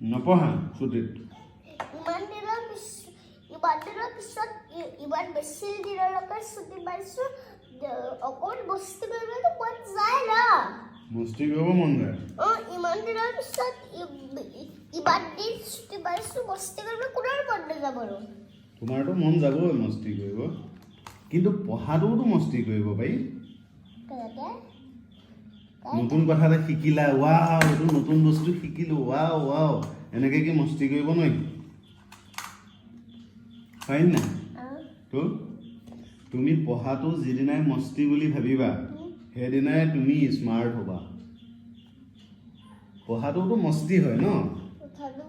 নপঢ়া ছুটিত ইমান বেছি দিনলৈকে ছুটি পাইছোঁ অকণ বস্তি কৰিবতো মন যায় না মস্তি কৰিব মন যায় ইমান দিনৰ পিছত ইমান দিন ছুটি পাইছোঁ বস্তি কৰিব কোনেও মন নাযাব আৰু তোমাৰতো মন যাবই মস্তি কৰিব কিন্তু পঢ়াটোওতো মস্তি কৰিব পাৰি নতুন কথা এটা শিকিলা ৱাও এইটো নতুন বস্তু শিকিলোঁ ৱাও ৱাও এনেকৈ কি মস্তি কৰিব নোৱাৰি পাৰিম নাই তো তুমি পঢ়াটো যিদিনাই মস্তি বুলি ভাবিবা সেইদিনাই তুমি স্মাৰ্ট হ'বা পঢ়াটোতো মস্তি হয় ন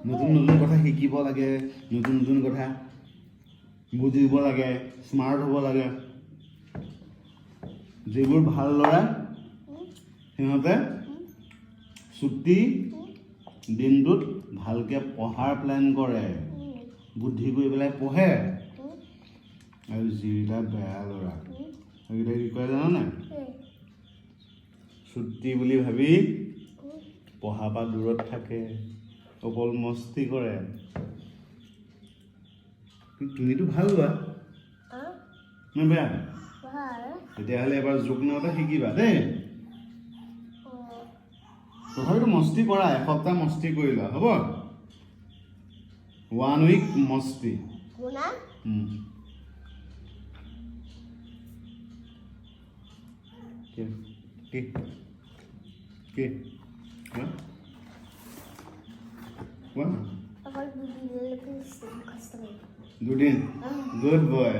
নতুন নতুন কথা শিকিব লাগে নতুন নতুন কথা বুজিব লাগে স্মাৰ্ট হ'ব লাগে যিবোৰ ভাল ল'ৰা সিহঁতে ছুটি দিনটোত ভালকৈ পঢ়াৰ প্লেন কৰে বুদ্ধি কৰি পেলাই পঢ়ে আৰু যিকেইটা বেয়া ল'ৰা সেইকেইটা কি কৰে জানা নাই ছুটি বুলি ভাবি পঢ়াৰ পৰা দূৰত থাকে অকল মস্তি কৰে তুমিতো ভাল লোৱা নে বেয়া তেতিয়াহ'লে এবাৰ যোগ নাওতে শিকিবা দেই তথাপিতো মস্তি কৰা এসপ্তাহ মস্তি কৰি লোৱা হ'ব 1 week মস্তি কি দুদিন গুড বয়